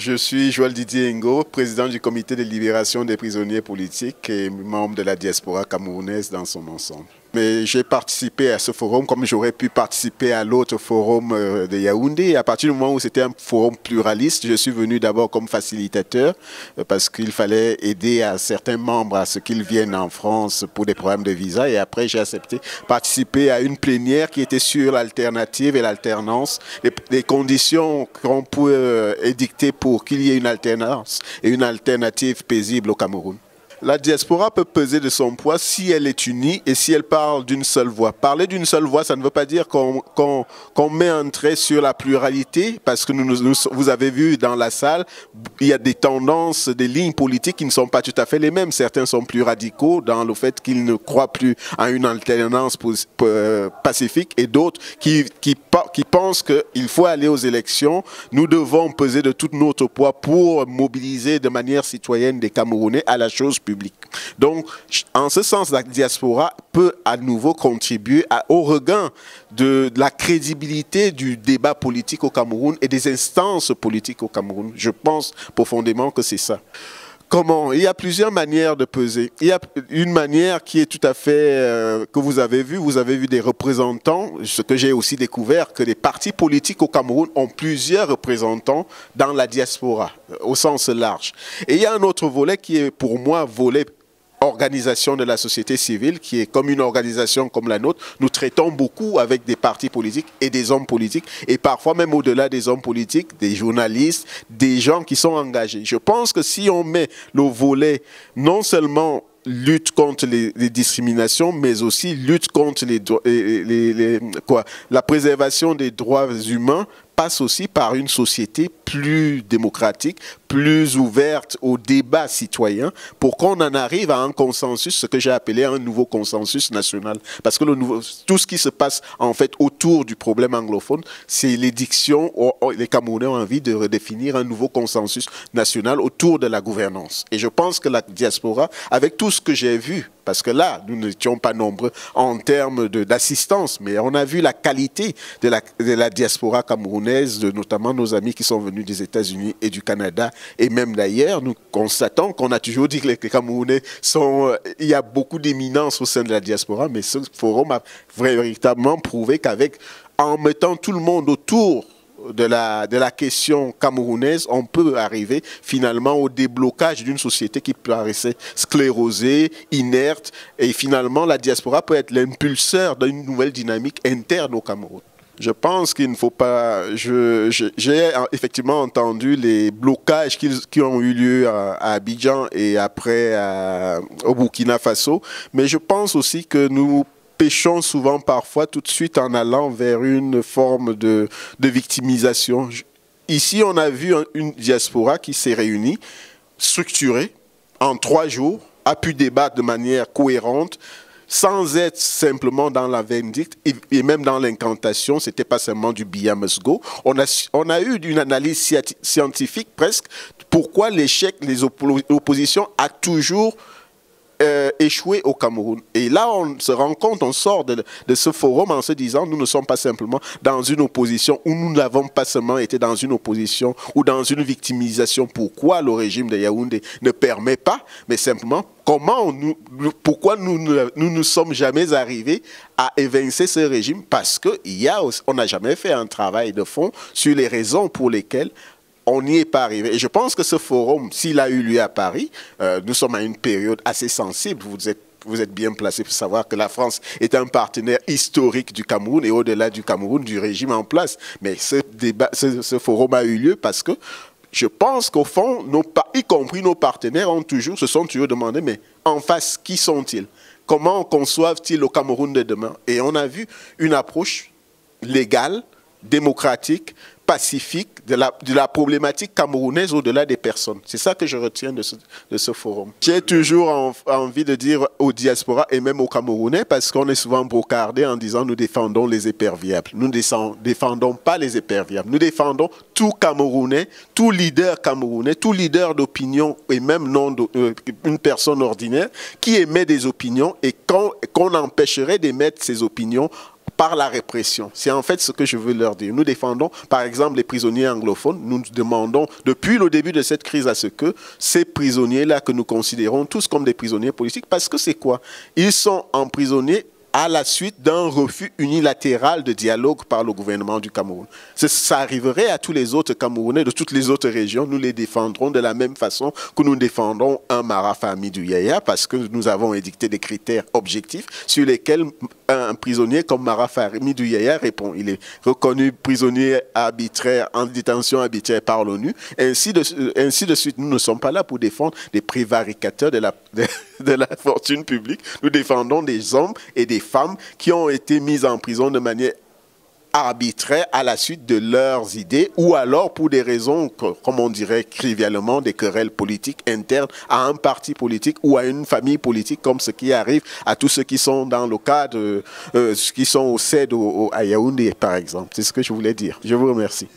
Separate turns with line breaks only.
je suis Joël Didier Ngo, président du comité de libération des prisonniers politiques et membre de la diaspora camerounaise dans son ensemble. Mais j'ai participé à ce forum comme j'aurais pu participer à l'autre forum de Yaoundé. Et à partir du moment où c'était un forum pluraliste, je suis venu d'abord comme facilitateur parce qu'il fallait aider à certains membres à ce qu'ils viennent en France pour des problèmes de visa. Et après, j'ai accepté participer à une plénière qui était sur l'alternative et l'alternance, les conditions qu'on peut édicter pour qu'il y ait une alternance et une alternative paisible au Cameroun. La diaspora peut peser de son poids si elle est unie et si elle parle d'une seule voix. Parler d'une seule voix, ça ne veut pas dire qu'on met un trait sur la pluralité, parce que vous avez vu dans la salle, il y a des tendances, des lignes politiques qui ne sont pas tout à fait les mêmes. Certains sont plus radicaux dans le fait qu'ils ne croient plus à une alternance pacifique et d'autres qui pensent qu'il faut aller aux élections. Nous devons peser de tout notre poids pour mobiliser de manière citoyenne des Camerounais à la chose publique. Donc, en ce sens, la diaspora peut à nouveau contribuer au regain de la crédibilité du débat politique au Cameroun et des instances politiques au Cameroun. Je pense profondément que c'est ça. Comment? Il y a plusieurs manières de peser. Il y a une manière qui est tout à fait, que vous avez vu des représentants, ce que j'ai aussi découvert, que les partis politiques au Cameroun ont plusieurs représentants dans la diaspora, au sens large. Et il y a un autre volet qui est pour moi volet organisation de la société civile, qui est comme une organisation comme la nôtre. Nous traitons beaucoup avec des partis politiques et des hommes politiques, et parfois même au-delà des hommes politiques, des journalistes, des gens qui sont engagés. Je pense que si on met le volet non seulement lutte contre les discriminations, mais aussi lutte contre la préservation des droits humains, passe aussi par une société plus démocratique, plus ouverte au débat citoyen, pour qu'on en arrive à un consensus, ce que j'ai appelé un nouveau consensus national. Parce que tout ce qui se passe en fait autour du problème anglophone, c'est l'édiction, les Camerounais ont envie de redéfinir un nouveau consensus national autour de la gouvernance. Et je pense que la diaspora, avec tout ce que j'ai vu, parce que là, nous n'étions pas nombreux en termes d'assistance, mais on a vu la qualité de la diaspora camerounaise, notamment nos amis qui sont venus des États-Unis et du Canada, et même d'ailleurs, nous constatons qu'on a toujours dit que les Camerounais sont... il y a beaucoup d'éminence au sein de la diaspora, mais ce forum a véritablement prouvé en mettant tout le monde autour de la question camerounaise, on peut arriver finalement au déblocage d'une société qui paraissait sclérosée, inerte, et finalement la diaspora peut être l'impulseur d'une nouvelle dynamique interne au Cameroun. Je pense qu'il ne faut pas... J'ai effectivement entendu les blocages qui ont eu lieu à Abidjan et après au Burkina Faso, mais je pense aussi que nous péchons souvent parfois tout de suite en allant vers une forme de victimisation. Ici, on a vu une diaspora qui s'est réunie, structurée, en 3 jours, a pu débattre de manière cohérente, sans être simplement dans la vindicte et même dans l'incantation. C'était pas seulement du Biya must go. On a eu une analyse scientifique presque. Pourquoi l'échec, l'opposition a toujours échoué au Cameroun. Et là, on se rend compte, on sort de ce forum en se disant, nous ne sommes pas simplement dans une opposition, ou nous n'avons pas seulement été dans une opposition ou dans une victimisation. Pourquoi le régime de Yaoundé ne permet pas, mais simplement, pourquoi nous ne sommes jamais arrivés à évincer ce régime? Parce qu'on n'a jamais fait un travail de fond sur les raisons pour lesquelles on n'y est pas arrivé. Et je pense que ce forum, s'il a eu lieu à Paris, nous sommes à une période assez sensible. Vous êtes bien placé pour savoir que la France est un partenaire historique du Cameroun et au-delà du Cameroun, du régime en place. Mais ce forum a eu lieu parce que je pense qu'au fond, y compris nos partenaires, se sont toujours demandé, mais en face, qui sont-ils? Comment conçoivent-ils le Cameroun de demain? Et on a vu une approche légale, démocratique, pacifique de la problématique camerounaise au-delà des personnes. C'est ça que je retiens de ce forum. J'ai toujours envie de dire aux diasporas et même aux Camerounais, parce qu'on est souvent brocardé en disant nous défendons les éperviables. Nous ne défendons pas les éperviables. Nous défendons tout Camerounais, tout leader d'opinion et même non une personne ordinaire qui émet des opinions et qu'on empêcherait d'émettre ces opinions par la répression. C'est en fait ce que je veux leur dire. Nous défendons, par exemple, les prisonniers anglophones. Nous demandons depuis le début de cette crise à ce que ces prisonniers-là que nous considérons tous comme des prisonniers politiques, parce que c'est quoi? Ils sont emprisonnés à la suite d'un refus unilatéral de dialogue par le gouvernement du Cameroun. Ça arriverait à tous les autres Camerounais de toutes les autres régions. Nous les défendrons de la même façon que nous défendons un Marafa Hamidou Yahya, parce que nous avons édicté des critères objectifs sur lesquels un prisonnier comme Marafa Hamidou Yahya répond. Il est reconnu prisonnier arbitraire, en détention arbitraire par l'ONU. Ainsi de suite, nous ne sommes pas là pour défendre des prévaricateurs de la fortune publique. Nous défendons des hommes et des femmes qui ont été mises en prison de manière arbitraire à la suite de leurs idées ou alors pour des raisons, comme on dirait trivialement, des querelles politiques internes à un parti politique ou à une famille politique, comme ce qui arrive à tous ceux qui sont dans le cas de qui sont au CED à Yaoundé, par exemple. C'est ce que je voulais dire. Je vous remercie.